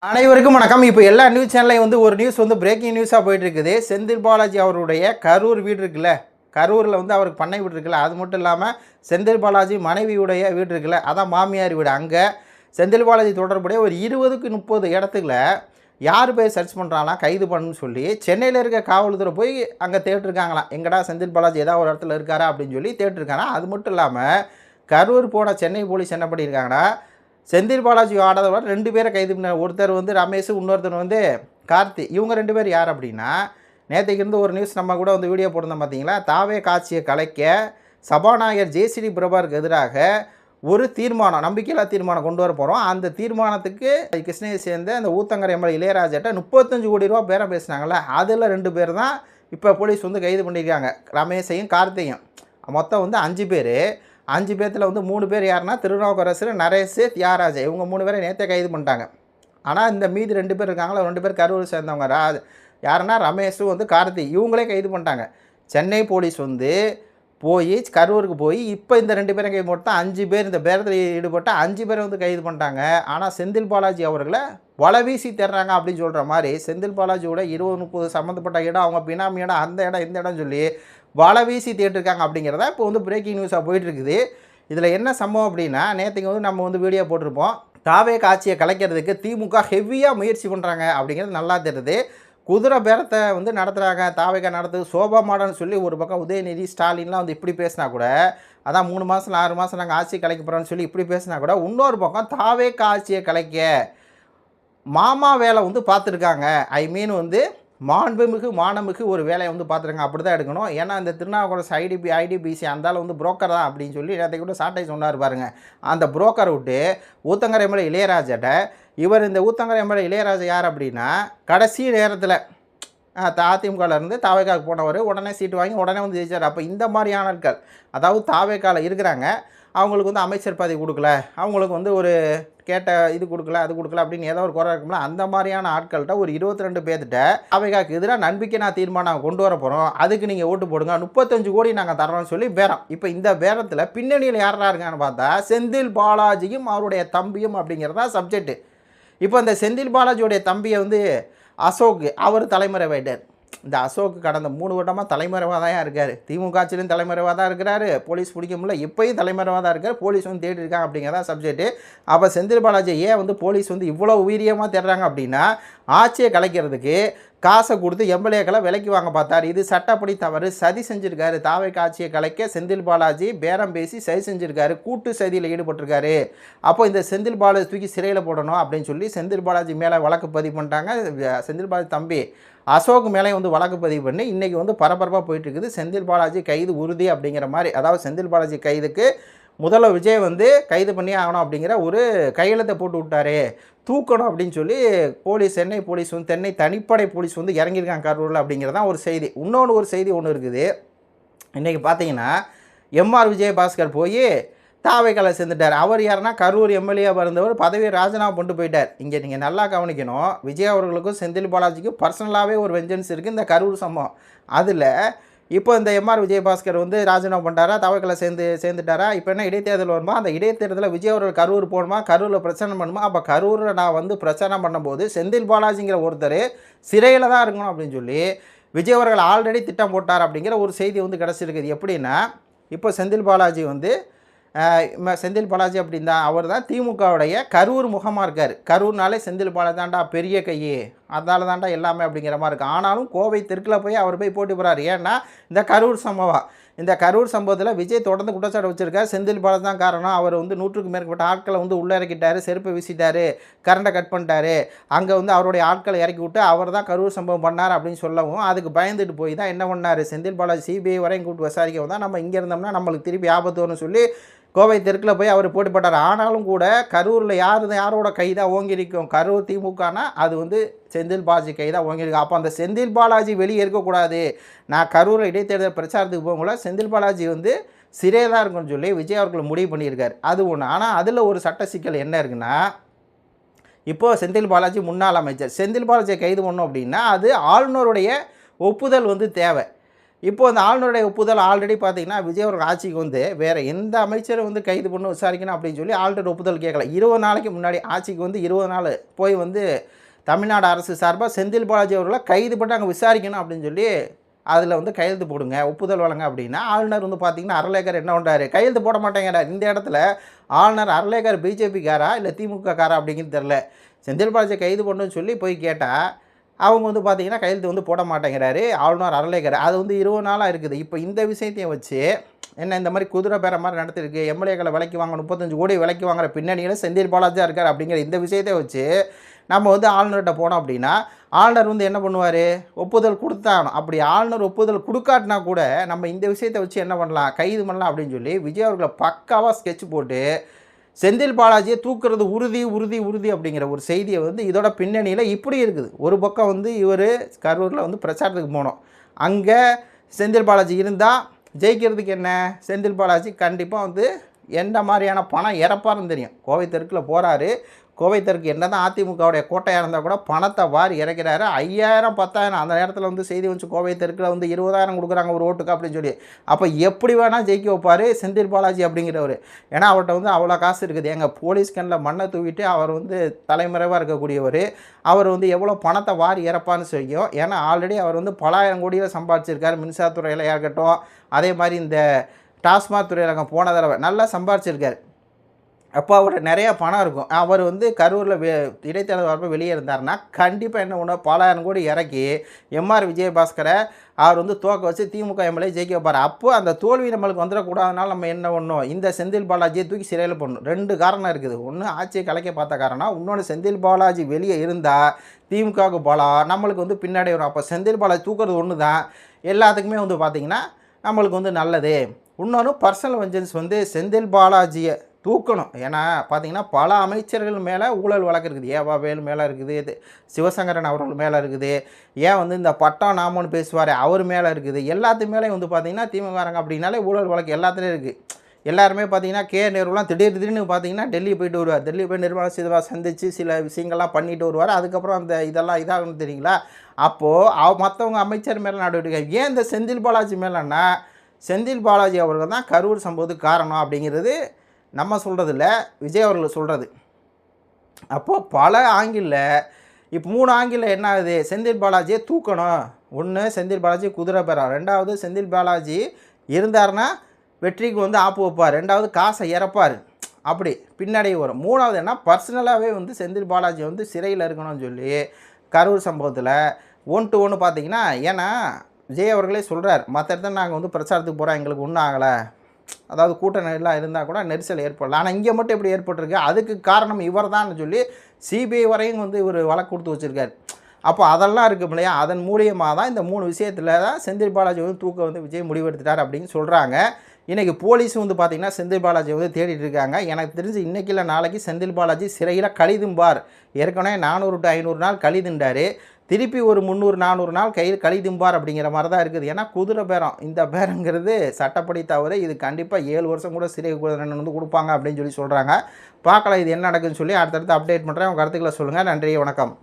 அனைவருக்கும் வணக்கம். இப்போ எல்லா நியூஸ் சேனல்லையும் ஒரு நியூஸ் பிரேக்கிங் நியூஸாக போயிட்டு இருக்குது. செந்தில் பாலாஜி அவருடைய கரூர் வீடு இருக்குல்ல, கரூரில் அவருக்கு பண்ணை வீடு இருக்குல்ல, அது மட்டும் இல்லாமல் செந்தில் பாலாஜி மனைவியுடைய வீடு இருக்குல்ல, அதான் மாமியார் வீடு. அங்கே செந்தில் பாலாஜி தொடர்புடைய ஒரு 20க்கு 30 இடத்துல யார் பேர் சர்ச் பண்ணுறாங்களாம் கைது பண்ணுன்னு சொல்லி சென்னையில் இருக்க காவல்துறை போய் அங்கே தேட்டிருக்காங்களாம். எங்கடா செந்தில் பாலாஜி ஏதாவது ஒரு இடத்துல இருக்காரா அப்படின்னு சொல்லி தேட்டிருக்காங்க. அது மட்டும் இல்லாமல் கரூர் போன சென்னை போலீஸ் என்ன பண்ணியிருக்காங்கன்னா, செந்தில் பாலாஜி ஆடாதவர் 2 பேரை கைது பண்ண. ஒருத்தர் ரமேஷ், இன்னொருத்தர் கார்த்தி. இவங்க 2 பேர் யார் அப்படின்னா, நேற்றுக்கு இருந்து ஒரு நியூஸ் நம்ம கூட வீடியோ போட்டிருந்தோம் பார்த்தீங்களா. தாவே காட்சியை கலைக்க சபாநாயகர் ஜேசிடி பிரபாருக்கு எதிராக ஒரு தீர்மானம், நம்பிக்கையில்லா தீர்மானம் கொண்டு வர போகிறோம். அந்த தீர்மானத்துக்கு கிருஷ்ணகிரி சேர்ந்த அந்த ஊத்தங்கரை எம்எல்ஏ இளையராஜாட்ட 35 கோடி ரூபா பேரம் பேசினாங்கள்ல, அதில் 2 பேர் தான் இப்போ போலீஸ் கைது பண்ணியிருக்காங்க. ரமேஷையும் கார்த்திகையும். மொத்தம் 5 பேர். 5 பேர்த்தில் 3 பேர் யாருன்னா திருநாவுக்கரசு, நரேஷ், தியாகராஜா. இவங்க 3 பேரை நேற்றே கைது பண்ணிட்டாங்க. ஆனால் இந்த மீதி 2 பேர் இருக்காங்களா, 2 பேர் கரூர் சேர்ந்தவங்க. யாருன்னா ரமேஷும் கார்த்தி. இவங்களே கைது பண்ணிட்டாங்க. சென்னை போலீஸ் போய் கரூருக்கு போய் இப்போ இந்த 2 பேரை கைது போட்டால் 5 பேர், இந்த பேரத்தில் ஈடுபட்ட 5 பேரை கைது பண்ணிட்டாங்க. ஆனால் செந்தில் பாலாஜி அவர்களை வலை வீசி தர்றாங்க அப்படின்னு சொல்கிற மாதிரி செந்தில் பாலாஜியோட 20-30 சம்மந்தப்பட்ட இடம், அவங்க பினாமி இடம், அந்த இடம் இந்த இடம் சொல்லி வலை வீசி தேட்டிருக்காங்க அப்படிங்கிறத இப்போ பிரேக்கிங் நியூஸாக போயிட்டுருக்குது. இதில் என்ன சம்பவம் அப்படின்னா, நேற்றுக்கு நம்ம வீடியோ போட்டிருப்போம். தாவே காட்சியை கலைக்கிறதுக்கு திமுக ஹெவியாக முயற்சி பண்ணுறாங்க அப்படிங்கிறது நல்லா தெரியுது. குதிரை பேரத்தை நடத்துகிறாங்க, தாவேக்கா நடத்துது, சோபா மாடன்னு சொல்லி ஒரு பக்கம் உதயநிதி, ஸ்டாலின்லாம் இப்படி பேசினா கூட, அதான் 3 மாதம் 6 மாதம் நாங்கள் ஆட்சி கலைக்க போகிறோன்னு சொல்லி இப்படி பேசினா கூட, இன்னொரு பக்கம் தாவேக்கா ஆட்சியை கலைக்க மாமா வேலை பார்த்துருக்காங்க. ஐ மீன் மாண்புமிகு மானமிகு ஒரு வேலையை பார்த்துருங்க. அப்படி தான் எடுக்கணும். ஏன்னா இந்த திருநாவுக்கரசு ஐடிபிசி அந்தாலும் புரோக்கர் தான் அப்படின்னு சொல்லி நேற்று கூட சாட்டை சொன்னார் பாருங்க. அந்த புரோக்கரை விட்டு ஊத்தங்கரை எம்எல்ஏ இளையராஜாட்ட, இவர் இந்த ஊத்தங்கரை எம்எல்ஏ இளையராஜா யார் அப்படின்னா, கடைசி நேரத்தில் அதிமுகலேருந்து தாவேக்காவுக்கு போனவர் உடனே சீட்டு வாங்கி உடனே ஜெயிச்சார். அப்போ இந்த மாதிரியான ஆட்கள், அதாவது தாவேக்காவில் இருக்கிறாங்க, அவங்களுக்கு அமைச்சர் பதவி கொடுக்கல, அவங்களுக்கு ஒரு கேட்ட இது கொடுக்கல, அது கொடுக்கல அப்படின்னு ஏதோ ஒரு குறை இருக்கும்ல, அந்த மாதிரியான ஆட்கள்கிட்ட ஒரு 22 பேர்கிட்ட அவைகாக்கு எதிராக நம்பிக்கை தீர்மானம் கொண்டு வர போகிறோம், அதுக்கு நீங்கள் ஓட்டு போடுங்க, 35 கோடி நாங்கள் தரோம்னு சொல்லி பேரம். இப்போ இந்த பேரத்தில் பின்னணியில் யாரா இருக்கான்னு பார்த்தா செந்தில் பாலாஜியும் அவருடைய தம்பியும் அப்படிங்கிறதா சப்ஜெக்ட். இப்போ இந்த செந்தில் பாலாஜியோடைய தம்பியை அசோக், அவர் தலைமறைவாயிட்டார். இந்த அசோக் கடந்த 3 வருடமாக தலைமறைவாக தான் இருக்கார். திமுக ஆட்சியிலும் தலைமறைவாக தான் இருக்கிறாரு. போலீஸ் பிடிக்க முடியல, இப்போயும் தலைமறைவாக தான் இருக்கார். போலீஸ் தேடி இருக்காங்க அப்படிங்கிறதா சப்ஜெக்ட். அப்போ செந்தில் பாலாஜி ஏன் போலீஸ் இவ்வளோ உயிரியமாக தேடுறாங்க அப்படின்னா, ஆட்சியை கலைக்கிறதுக்கு காசை கொடுத்து எம்எல்ஏக்களை விலைக்கு வாங்க பார்த்தார். இது சட்டப்படி தவறு, சதி செஞ்சுருக்காரு. தாவேக்கா ஆட்சியை கலைக்க செந்தில் பாலாஜி பேரம் பேசி சதி செஞ்சுருக்காரு, கூட்டு சதியில் ஈடுபட்டிருக்காரு. அப்போ இந்த செந்தில் பாலாஜி தூக்கி சிறையில் போடணும் அப்படின்னு சொல்லி செந்தில் பாலாஜி மேலே வழக்கு பதிவு பண்ணிட்டாங்க. செந்தில் பாலாஜி தம்பி அசோக் மேலே வழக்கு பதிவு பண்ணி இன்றைக்கி பரபரப்பாக போயிட்டுருக்குது. செந்தில் பாலாஜி கைது உறுதி அப்படிங்கிற மாதிரி, அதாவது செந்தில் பாலாஜி கைதுக்கு முதல்ல விஜய் கைது பண்ணி ஆகணும் அப்படிங்கிற ஒரு கையெழுத்தை போட்டு விட்டாரு, தூக்கணும் அப்படின்னு சொல்லி போலீஸ், சென்னை போலீஸ் சென்னை தனிப்படை போலீஸ் இறங்கியிருக்காங்க கரூரில் அப்படிங்கிறதான் ஒரு செய்தி. இன்னொன்று ஒரு செய்தி ஒன்று இருக்குது. இன்றைக்கி பார்த்தீங்கன்னா எம்ஆர் விஜயபாஸ்கர் போய் தாவேக்கால சேர்ந்துட்டார். அவர் யாருன்னா கரூர் எம்எல்ஏவாக இருந்தவர் பதவியை ராஜினாமா கொண்டு போயிட்டார். இங்கே நீங்கள் நல்லா கவனிக்கணும், விஜய் அவர்களுக்கும் செந்தில் பாலாஜிக்கும் பர்சனலாகவே ஒரு வெஞ்சன்ஸ் இருக்குது இந்த கரூர் சம்பவம். அதில் இப்போ இந்த எம்ஆர் விஜயபாஸ்கர் ராஜினாமா பண்ணிட்டாரா, தாவேக்கால சேர்ந்துட்டாரா. இப்போ என்ன இடைத்தேர்தல் வருமா, அந்த இடைத்தேர்தலில் விஜய் அவர்கள் கரூர் போகணுமா, கரூரில் பிரச்சனை பண்ணுமா. அப்போ கரூரில் நான் பிரச்சனை பண்ணும்போது செந்தில் பாலாஜிங்கிற ஒருத்தர் சிறையில் தான் இருக்கணும் அப்படின்னு சொல்லி விஜய் அவர்கள் ஆல்ரெடி திட்டம் போட்டார் அப்படிங்கிற ஒரு செய்தி கிடச்சிருக்குது. எப்படின்னா, இப்போ செந்தில் பாலாஜி செந்தில் பாலாஜி அப்படின்னா அவர் தான் திமுகவுடைய கரூர் முகமாக இருக்கார். கரூர்னாலே செந்தில் பாலாஜி தாண்டா பெரிய கையே, அதனால தாண்டா எல்லாமே அப்படிங்கிற மாதிரி இருக்குது. ஆனாலும் கோவை தெற்கில் போய் அவர் போட்டி போகிறார். ஏன்னா இந்த கரூர் சம்பவம், இந்த கரூர் சம்பவத்தில் விஜய் தொடர்ந்து குற்றச்சாட்டு வச்சுருக்கார். செந்தில் பாலாஜி தான் காரணம், அவர் 100க்கும் மேற்பட்ட ஆட்களை உள்ளே இறக்கிட்டார், செருப்பை வீசிட்டார், கரண்டை கட் பண்ணிட்டார், அங்கே அவருடைய ஆட்களை இறக்கி விட்டு அவர் தான் கரூர் சம்பவம் பண்ணார் அப்படின்னு சொல்லவும் அதுக்கு பயந்துட்டு போய் தான் என்ன பண்ணார், செந்தில் பாலாஜி சிபிஐ வரையும் கூப்பிட்டு விசாரிக்க வந்தால் நம்ம இங்கே இருந்தோம்னா நம்மளுக்கு திருப்பி ஆபத்து வரும்னு சொல்லி கோவை தெற்கில் போய் அவர் போட்டி போட்டார். ஆனாலும் கூட கரூரில் யாரோட கைதாக ஓங்கியிருக்கும், கரூர் திமுகனா அது செந்தில் பாலாஜி கைதாக ஓங்கியிருக்கும். அப்போ அந்த செந்தில் பாலாஜி வெளியே இருக்கக்கூடாது, நான் கரூரில் இடைத்தேர்தல் பிரச்சாரத்துக்கு போகக்குள்ள செந்தில் பாலாஜி சிறையே தான் இருக்குன்னு சொல்லி விஜய் அவர்கள் முடிவு பண்ணியிருக்காரு. அது ஒன்று. ஆனால் அதில் ஒரு சட்ட சிக்கல் என்ன இருக்குன்னா, இப்போது செந்தில் பாலாஜி முன்னாள் அமைச்சர், செந்தில் பாலாஜியை கைது பண்ணோம் அப்படின்னா அது ஆளுநருடைய ஒப்புதல் தேவை. இப்போ அந்த ஆளுநருடைய ஒப்புதல் ஆல்ரெடி பார்த்தீங்கன்னா, விஜய் அவர்கள் ஆட்சிக்கு வந்து வேறு எந்த அமைச்சரும் வந்து கைது பண்ணி விசாரிக்கணும் அப்படின்னு சொல்லி ஆல்ரெடி ஒப்புதல் கேட்கல. 20 நாளைக்கு முன்னாடி ஆட்சிக்கு வந்து 20 நாள் போய் வந்து தமிழ்நாடு அரசு சார்பாக செந்தில் பாலாஜி அவர்களை கைது பண்ணி அங்கே விசாரிக்கணும் அப்படின்னு சொல்லி அதில் வந்து கையெழுத்து போடுங்க, ஒப்புதல் வழங்க அப்படின்னா, ஆளுநர் வந்து பார்த்தீங்கன்னா அறலேக்கர் என்ன பண்ணுறாரு, கையெழுத்து போட மாட்டேங்கிறார். இந்த இடத்துல ஆளுநர் அறலேக்கர் பிஜேபிக்காரா இல்லை திமுக காரா அப்படிங்கிறது தெரில. செந்தில் பாலாஜியை கைது பண்ணுன்னு சொல்லி போய் கேட்டால் அவங்க வந்து பார்த்தீங்கன்னா கையெழுத்து வந்து போட மாட்டேங்கிறாரு ஆளுநர் அறலேக்கர். அது வந்து 20 நாளாக இருக்குது. இப்போ இந்த விஷயத்தையும் வச்சு என்ன இந்த மாதிரி குதிரை பேர மாதிரி நடத்திருக்கு, எம்எல்ஏக்களை விலைக்கு வாங்க 35 கோடி விலைக்கு வாங்குற பின்னணியில் செந்தில் பாலாஜியாக இருக்கார் அப்படிங்கிற இந்த விஷயத்தை வச்சு நம்ம வந்து ஆளுநர்கிட்ட போனோம் அப்படின்னா, ஆளுநர் வந்து என்ன பண்ணுவார், ஒப்புதல் கொடுத்தாகணும். அப்படி ஆளுநர் ஒப்புதல் கொடுக்காட்டினா கூட நம்ம இந்த விஷயத்தை வச்சு என்ன பண்ணலாம், கைது பண்ணலாம் அப்படின்னு சொல்லி விஜய் அவர்களை பக்காவாக ஸ்கெட்ச் போட்டு செந்தில் பாலாஜியை தூக்குறது உறுதி உறுதி உறுதி அப்படிங்கிற ஒரு செய்தியை வந்து இதோட பின்னணியில் இப்படி இருக்குது. ஒரு பக்கம் வந்து இவர் கரூரில் வந்து பிரச்சாரத்துக்கு போனோம். அங்கே செந்தில் பாலாஜி இருந்தால் ஜெயிக்கிறதுக்கு என்ன, செந்தில் பாலாஜி கண்டிப்பாக வந்து எந்த மாதிரியான பணம் இறப்பாருன்னு தெரியும். கோவை தெருக்கில் போகிறாரு. கோவை தெருக்கு என்ன தான் அதிமுகவுடைய கோட்டையாக இருந்தால் கூட பணத்தை வாரி இறக்கிறாரு. 5000 10,000 அந்த நேரத்தில் வந்து செய்தி வந்து கோவை தெருக்கில் வந்து 20,000 கொடுக்குறாங்க ஒரு ஓட்டுக்கு அப்படின்னு சொல்லி. அப்போ எப்படி வேணால் ஜெயிக்க வைப்பார் செந்தில் பாலாஜி அப்படிங்கிறவர். ஏன்னா அவர்கிட்ட வந்து அவ்வளோ காசு இருக்குது. எங்கள் போலீஸ் கண்ணில் மண்ணை தூவிட்டு அவர் வந்து தலைமறைவாக இருக்கக்கூடியவர். அவர் வந்து எவ்வளோ பணத்தை வாரி இறப்பான்னு செய்யும். ஏன்னா ஆல்ரெடி அவர் வந்து பலாயிரம் கோடியில் சம்பாதிச்சிருக்காரு. மின்சாரத்துறையில் இருக்கட்டும், அதே மாதிரி இந்த டாஸ்மாக் துறையில் போன தடவை நல்லா சம்பாதிச்சிருக்காரு. அப்போ அவர்கிட்ட நிறையா பணம் இருக்கும். அவர் வந்து கரூரில் இடைத்தேர்தல் வரப்போ வெளியே இருந்தார்னா கண்டிப்பாக என்ன ஒன்று 10,000 கோடி இறக்கி எம்ஆர் விஜயபாஸ்கரை அவர் வந்து தோக்க வச்சு திமுக எம்எல்ஏ ஜெயிக்க வைப்பார். அப்போது அந்த தோல்வி நம்மளுக்கு வந்துடக்கூடாதனால நம்ம என்ன பண்ணணும், இந்த செந்தில் பாலாஜியை தூக்கி சிறையில் போடணும். 2 காரணம் இருக்குது. ஒன்று ஆட்சியை கலைக்க பார்த்த காரணம், இன்னொன்று செந்தில் பாலாஜி வெளியே இருந்தால் திமுகவுக்கு பலம், நம்மளுக்கு வந்து பின்னாடி வரும். அப்போ செந்தில் பாலாஜி தூக்குறது ஒன்று தான் எல்லாத்துக்குமே வந்து பார்த்திங்கன்னா நம்மளுக்கு வந்து நல்லது. இன்னொன்று பர்சனல் வெஞ்சன்ஸ் வந்து செந்தில் பாலாஜியை தூக்கணும். ஏன்னா பார்த்தீங்கன்னா பல அமைச்சர்கள் மேலே ஊழல் வழக்கு இருக்குது. ஏவா வேலு மேலே இருக்குது, சிவசங்கரன் அவர்கள் மேலே இருக்குது, ஏன் வந்து இந்த பட்டம் நாமன்னு பேசுவார் அவர் மேலே இருக்குது. எல்லாத்து மேலேயும் வந்து பார்த்திங்கன்னா திமுககாரங்க அப்படின்னாலே ஊழல் வழக்கு எல்லாத்துலேயும் இருக்குது. எல்லாருமே பார்த்தீங்கன்னா நேருலாம் திடீர்னு பார்த்தீங்கன்னா டெல்லி போயிட்டு வருவார். டெல்லி போய் நிர்மலா சீதாராமன் சந்தித்து சில விஷயங்கள்லாம் பண்ணிட்டு வருவார். அதுக்கப்புறம் அந்த இதெல்லாம் இதாகணும் தெரியுங்களா. அப்போது மற்றவங்க அமைச்சர் மேலே நடவடிக்கை. ஏன் இந்த செந்தில் பாலாஜி மேலேன்னா, செந்தில் பாலாஜி அவர்கள் தான் கரூர் சம்பவத்துக்கு காரணம் அப்படிங்கிறது நம்ம சொல்கிறது இல்லை, விஜய் அவர்கள் சொல்கிறது. அப்போது பல ஆங்கிளில் இப்போ 3 ஆங்கிளில் என்ன ஆகுது, செந்தில் பாலாஜியை தூக்கணும். ஒன்று செந்தில் பாலாஜி குதிரை பெறா, 2வது செந்தில் பாலாஜி இருந்தார்னா வெற்றிக்கு வந்து ஆப்பு வைப்பார், 2வது காசை இறப்பார், அப்படி பின்னாடி வரும். 3வது என்ன, பர்சனலாகவே வந்து செந்தில் பாலாஜி வந்து சிறையில் இருக்கணும்னு சொல்லி கரூர் சம்பவத்தில் 1 to 1 பார்த்தீங்கன்னா. ஏன்னா விஜய் அவர்களே சொல்கிறார், மற்ற இடத்துல நாங்கள் வந்து பிரச்சாரத்துக்கு போகிறோம், எங்களுக்கு ஒன்றும் ஆகலை, அதாவது கூட்ட நெருலாம் இருந்தால் கூட நெரிசல் ஏற்படல, ஆனால் இங்கே மட்டும் எப்படி ஏற்பட்டிருக்கு, அதுக்கு காரணம் இவர் தான் சொல்லி சிபிஐ வரையும் வந்து இவர் வழக்கு கொடுத்து வச்சுருக்காரு. அப்போ அதெல்லாம் இருக்கும் இல்லையா, அதன் மூலியமாக தான் இந்த 3 விஷயத்தில் தான் செந்தில் பாலாஜி வந்து தூக்க வந்து விஜய் முடிவெடுத்துட்டார் அப்படின்னு சொல்கிறாங்க. இன்றைக்கி போலீஸும் வந்து பார்த்திங்கன்னா செந்தில் பாலாஜி வந்து தேடிட்டு இருக்காங்க. எனக்கு தெரிஞ்சு இன்றைக்கி இல்லை நாளைக்கு செந்தில் பாலாஜி சிறையில் கழிதும்பார். ஏற்கனவே 400 to 500 நாள் கழிதுண்டார். திருப்பி ஒரு 300-400 நாள் கையில் கழிதும்பார் அப்படிங்கிற மாதிரி தான் இருக்குது. ஏன்னா குதிரை பேரம், இந்த பேரங்கிறது சட்டப்படி தவிர இது கண்டிப்பாக 7 வருஷம் கூட சிறை வந்து கொடுப்பாங்க அப்படின்னு சொல்லி சொல்கிறாங்க. பார்க்கலாம் இது என்ன நடக்குதுன்னு சொல்லி அடுத்தடுத்து அப்டேட் பண்ணுறேன். உங்கள் கருத்துக்களை சொல்லுங்கள். நன்றி, வணக்கம்.